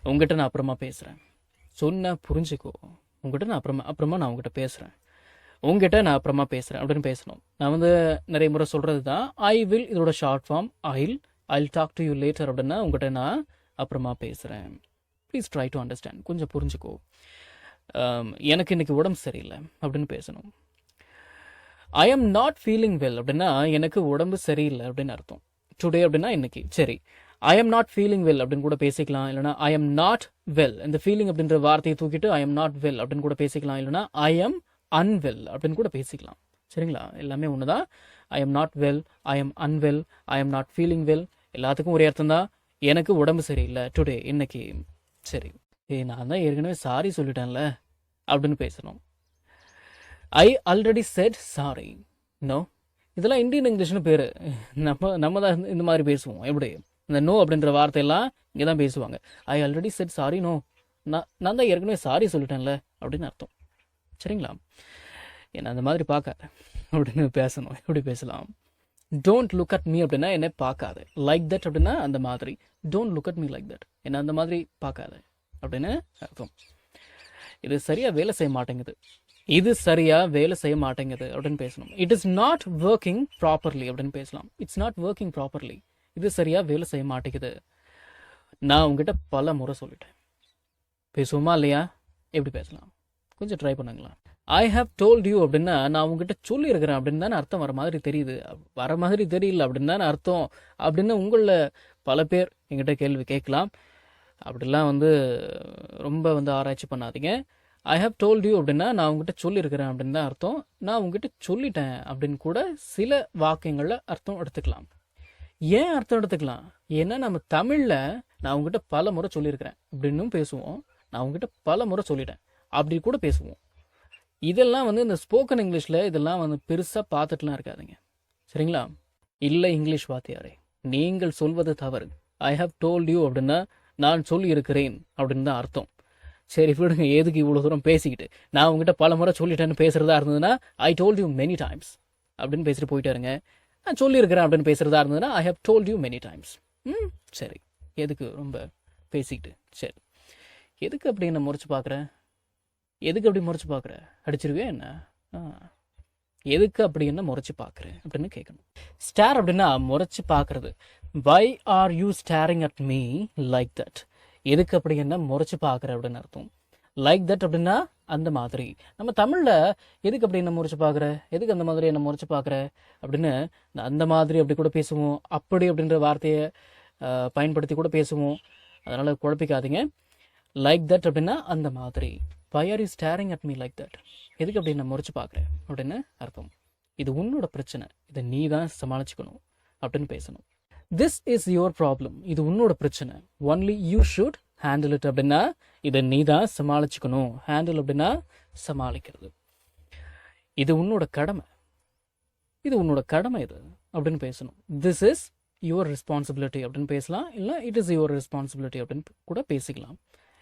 உங்ககிட்ட நான் அப்புறமா பேசுகிறேன். சொன்ன புரிஞ்சுக்கோ. உங்ககிட்ட நான் அப்புறமா நான் உங்ககிட்ட பேசுகிறேன். உங்ககிட்ட நான் அப்புறமா பேசுகிறேன் அப்படின்னு பேசணும். நான் வந்து நிறைய முறை சொல்கிறது தான் ஐ வில். இதோட short form I'll talk to you later அப்படின்னா உங்ககிட்ட நான் அப்புறமா பேசுகிறேன். Please try to understand. கொஞ்சம் புரிஞ்சுக்கோ. எனக்கு இன்னைக்கு உடம்பு சரியில்லை அப்படின்னு பேசணும். I am not feeling well அப்படின்னா எனக்கு உடம்பு சரியில்லை அப்படின்னு அர்த்தம். டுடே அப்படின்னா இன்னைக்கு. சரி, ஐ எம் நாட் ஃபீலிங் வெல் அப்படின்னு கூட பேசிக்கலாம். இல்லைனா ஐ எம் நாட் வெல், இந்த ஃபீலிங் அப்படின்ற வார்த்தையை தூக்கிட்டு ஐ எம் நாட் வெல் அப்படின்னு கூட பேசிக்கலாம். இல்லைனா ஐ எம் அன்வெல் அப்படின்னு கூட பேசிக்கலாம். சரிங்களா? எல்லாமே ஒன்று தான். ஐ am not well, I am unwell, I am not feeling well, எல்லாத்துக்கும் ஒரே அர்த்தம் தான். எனக்கு உடம்பு சரியில்லை டுடே, இன்னைக்கு. சரி, நான் தான் ஏற்கனவே சாரி சொல்லிட்டேன்ல அப்படின்னு பேசணும். I already said sorry. No, இதெல்லாம் இந்தியன் இங்கிலீஷ்னு பேர். நம்ம தான் இந்த மாதிரி பேசுவோம். எப்படி இந்த நோ அப்படின்ற வார்த்தையெல்லாம் இங்கே தான் பேசுவாங்க. I already said sorry. No, நான் தான் ஏற்கனவே சாரி சொல்லிட்டேன்ல அப்படின்னு அர்த்தம். சரிங்களா? என்ன அந்த மாதிரி பார்க்காத அப்படின்னு பேசணும். எப்படி பேசலாம்? டோன்ட் லுக் அட் மீ அப்படின்னா என்ன பார்க்காத. லைக் தட் அப்படின்னா அந்த மாதிரி. Don't look at me like that, என்ன அந்த மாதிரி பார்க்காத அப்படின்னு அர்த்தம். இது சரியா வேலை செய்ய மாட்டேங்குது, இது சரியா வேலை செய்ய மாட்டேங்குது அப்படின்னு பேசணும். It is not working properly அப்படின்னு பேசலாம். இட்ஸ் நாட் ஒர்க்கிங் ப்ராப்பர்லி, இது சரியா வேலை செய்ய மாட்டேங்குது. நான் உங்ககிட்ட பல முறை சொல்லிட்டேன். பேசுவோமா இல்லையா? எப்படி பேசலாம்? கொஞ்சம் ட்ரை பண்ணுங்களா. ஐ ஹவ் டோல்ட் யூ அப்படின்னா நான் உங்ககிட்ட சொல்லியிருக்கிறேன் அப்படின்னு தானே அர்த்தம். வர மாதிரி தெரியுது, வர மாதிரி தெரியல அப்படின்னு தானே அர்த்தம் அப்படின்னு உங்களில் பல பேர் எங்கிட்ட கேள்வி கேட்கலாம். அப்படிலாம் வந்து ரொம்ப வந்து ஆராய்ச்சி பண்ணாதீங்க. ஐ ஹவ் டோல்ட் யூ அப்படின்னா நான் உங்ககிட்ட சொல்லியிருக்கிறேன் அப்படின்னு தான் அர்த்தம். நான் உங்ககிட்ட சொல்லிட்டேன் அப்படின்னு கூட சில வாக்கியங்களில் அர்த்தம் எடுத்துக்கலாம். ஏன் அர்த்தம் எடுத்துக்கலாம்? ஏன்னா நம்ம தமிழில் நான் உங்ககிட்ட பல முறை சொல்லியிருக்கிறேன் அப்படின்னும் பேசுவோம். நான் உங்ககிட்ட பல முறை சொல்லிட்டேன் அப்படி கூட பேசுவோம். இதெல்லாம் வந்து இந்த ஸ்போக்கன் இங்கிலீஷில் இதெல்லாம் வந்து பெருசாக பார்த்துட்டுலாம் இருக்காதுங்க. சரிங்களா? இல்லை இங்கிலீஷ் வாத்தியாரே, நீங்கள் சொல்வது தவறு. ஐ ஹவ் டோல்ட் யூ அப்படின்னா நான் சொல்லி இருக்கிறேன் அப்படின்னு தான் அர்த்தம். சரி விடுங்க, எதுக்கு இவ்வளோ தூரம் பேசிக்கிட்டு. நான் உங்ககிட்ட பல முறை சொல்லிட்டேன்னு பேசுறதா இருந்ததுன்னா I told you many times அப்படின்னு பேசிட்டு போயிட்டாருங்க. நான் சொல்லியிருக்கிறேன் அப்படின்னு பேசுறதா இருந்ததுன்னா I have told you many times. சரி, எதுக்கு ரொம்ப பேசிக்கிட்டு? சரி, எதுக்கு அப்படி என்ன முறைச்சு பார்க்குறேன்? எதுக்கு அப்படி முறைச்சு பார்க்குற? அடிச்சிருவே என்ன? எதுக்கு அப்படி என்ன முறைச்சு பார்க்குறேன் அப்படின்னு கேட்கணும். ஸ்டார் அப்படின்னா முறைச்சு பார்க்கறது. Why are you staring at me like that? எதுக்கு அப்படி என்ன முறைச்சு பார்க்குற அப்படின்னு அர்த்தம். லைக் தட் அப்படின்னா அந்த மாதிரி. நம்ம தமிழில் எதுக்கு அப்படி என்ன முறைச்சு பார்க்குற, எதுக்கு அந்த மாதிரி என்ன முறைச்சு பார்க்குற அப்படின்னு அந்த மாதிரி அப்படி கூட பேசுவோம். அப்படி அப்படின்ற வார்த்தையை பயன்படுத்தி கூட பேசுவோம். அதனால் குழப்பிக்காதீங்க. லைக் தட் அப்படின்னா அந்த மாதிரி. Why are you staring at me like that? எதுக்கு அப்படி நான் முறைச்சு பார்க்குறேன் அப்படின்னு அர்த்தம். இது உன்னோட பிரச்சனை, இதை நீ தான் சமாளிச்சுக்கணும் அப்படின்னு பேசணும். திஸ் இஸ் யுவர் ப்ராப்ளம், இது உன்னோட பிரச்சனை. Only you should handle it அப்படின்னா இதை நீ தான் சமாளிச்சுக்கணும். ஹேண்டில் அப்படின்னா சமாளிக்கிறது. இது உன்னோட கடமை, இது உன்னோட கடமை இது அப்படின்னு பேசணும். திஸ் இஸ் யுவர் ரெஸ்பான்சிபிலிட்டி அப்படின்னு பேசலாம். இல்லை இட் இஸ் யுவர் ரெஸ்பான்சிபிலிட்டி அப்படின்னு கூட பேசிக்கலாம்.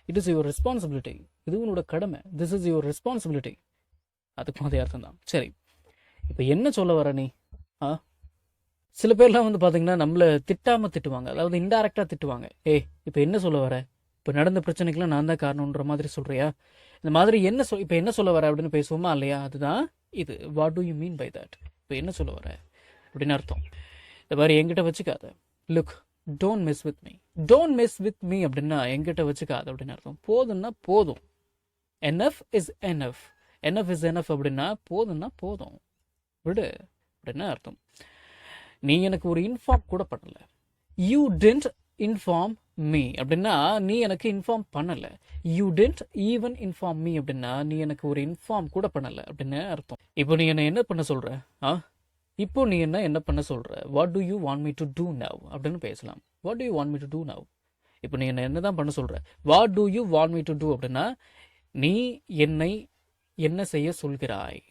இட் இஸ் யுவர் ரெஸ்பான்சிபிலிட்டி, இது உன்னோட கடமை. திஸ் இஸ் யுவர் ரெஸ்பான்சிபிலிட்டி, அதுக்கு மாதிரி அர்த்தம் தான். சரி, இப்போ என்ன சொல்ல வர நீ? சில பேர்லாம் வந்து பார்த்தீங்கன்னா நம்மளை திட்டாமல் திட்டுவாங்க, அதாவது இன்டைரக்டாக திட்டுவாங்க. இப்போ என்ன சொல்ல வர? இப்போ நடந்த பிரச்சனைக்கெல்லாம் நான் தான் காரணம்ன்ற மாதிரி சொல்கிறியா? இந்த மாதிரி இப்போ என்ன சொல்ல வர அப்படின்னு பேசுவோமா இல்லையா? அதுதான் இது. What do you mean by that? இப்போ என்ன சொல்ல வர அப்படின்னு அர்த்தம். இந்த மாதிரி என்கிட்ட வச்சுக்காத. Look, don't miss with me. Don't miss with me அப்படின்னா என்கிட்ட வச்சுக்காது அப்படின்னு அர்த்தம். போதும்னா போதும். Enough is enough. Enough is enough அப்படின்னா போதும்னா போதும், விடு அப்படின்னு அர்த்தம். நீ எனக்கு ஒரு இன்ஃபார்ம் கூட பண்ணலை. யூ டிடன்ட் இன்ஃபார்ம் மீ அப்படின்னா நீ எனக்கு இன்ஃபார்ம் பண்ணலை. You didn't even inform me அப்படின்னா நீ எனக்கு ஒரு இன்ஃபார்ம் கூட பண்ணலை அப்படின்னு அர்த்தம். இப்போ நீ என்ன பண்ண சொல்ற? இப்போ நீ என்ன பண்ண சொல்ற? What do you want me to do now அப்படின்னு பேசலாம். What do you want me to do now? இப்போ நீ என்ன தான் பண்ண சொல்ற? What do you want me to do அப்படின்னா நீ என்னை என்ன செய்ய சொல்கிறாய்,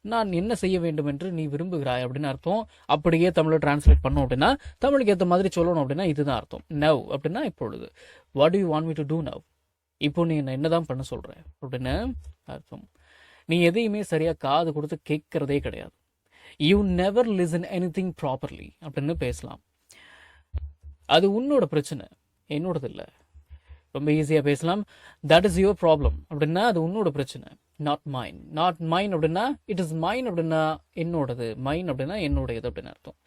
நான் என்ன செய்ய வேண்டும் என்று நீ விரும்புகிறாய் அப்படின்னு அர்த்தம். அப்படியே தமிழை டிரான்ஸ்லேட் பண்ணோம் அப்படின்னா தமிழுக்கு ஏற்ற மாதிரி சொல்லணும் அப்படின்னா இதுதான் அர்த்தம். நவ் அப்படின்னா இப்பொழுது. What do you want me to do now? இப்போ நீ என்ன தான் பண்ண சொல்ற அப்படின்னு அர்த்தம். நீ எதையுமே சரியா காது கொடுத்து கேட்கறதே கிடையாது. You never listen anything properly அப்படின்னு பேசலாம். அது உன்னோட பிரச்சனை, என்னோடது இல்லை. ரொம்ப ஈஸியாக பேசலாம். தட் இஸ் யுவர் ப்ராப்ளம் அப்படின்னா அது உன்னோட பிரச்சனை. Not mine. நாட் மைன் அப்படின்னா இட் இஸ் மைன் அப்படின்னா என்னோடது. மைன் அப்படின்னா என்னுடையது அப்படின்னு அர்த்தம்.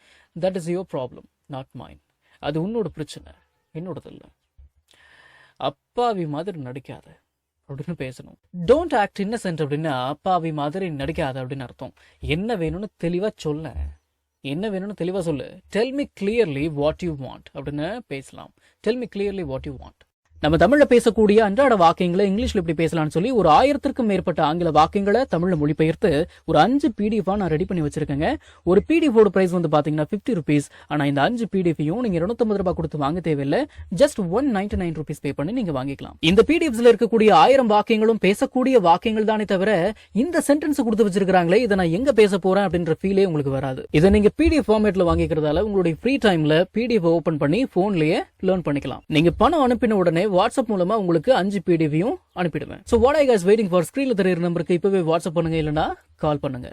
That is your problem, not mine. அது உன்னோட பிரச்சனை, என்னோடது இல்லை. அப்பாவி மாதிரி நடிக்காத அப்படின்னு பேசணும். டோன்ட் ஆக்ட் இன்னசென்ட் அப்படின்னா அப்பாவி மாதிரி நடிக்காத அப்படின்னு அர்த்தம். என்ன வேணும்னு தெளிவாக சொல்ல. என்ன வேணும்னு தெளிவாக சொல்லு. Tell me clearly what you want அப்படின்னு பேசலாம். Tell me clearly what you want. நம்ம தமிழ்ல பேசக்கூடிய அன்றாட வாக்கியங்களை இங்கிலீஷ்ல எப்படி பேசலாம்னு சொல்லி ஒரு 1000க்கும் மேற்பட்ட ஆங்கில வாக்கியங்களை தமிழ்ல மொழிபெயர்த்து ஒரு 5 PDF நான் ரெடி பண்ணி வச்சிருக்கேங்க. ஒரு PDF ஓட பிரைஸ் வந்து பாத்தீங்கன்னா 50 rupees. ஆனா இந்த 5 PDFையும் நீங்க 250 ரூபாய் கொடுத்து வாங்க தேவையில்லை. ஜஸ்ட் 199 rupees பே பண்ணி நீங்க வாங்கிக்கலாம். இந்த PDFஸ்ல இருக்கக்கூடிய 1000 வாக்கியங்களும் பேசக்கூடிய வாக்கியங்கள் தானே தவிர இந்த சென்டென்ஸ் கொடுத்து வச்சிருக்காங்களே இதை நான் எங்க பேச போறேன் அப்படின்ற ஃபீலே உங்களுக்கு வராது. இதை நீங்க PDF ஃபார்மேட்ல வாங்கிக்கிறதால உங்களுடைய ஃப்ரீ டைம்ல PDF ஓபன் பண்ணி போன்லயே லேர்ன் பண்ணிக்கலாம். நீங்க பணம் அனுப்பின உடனே வாட்ஸ்அப் மூலமா உங்களுக்கு 5 PDFையும் அனுப்பிடுவேன். So what are you guys waiting for? ஸ்கிரீன்ல தெரியுற நம்பருக்கு இப்பவே வாட்ஸ்அப் பண்ணுங்க, இல்லனா கால் பண்ணுங்க.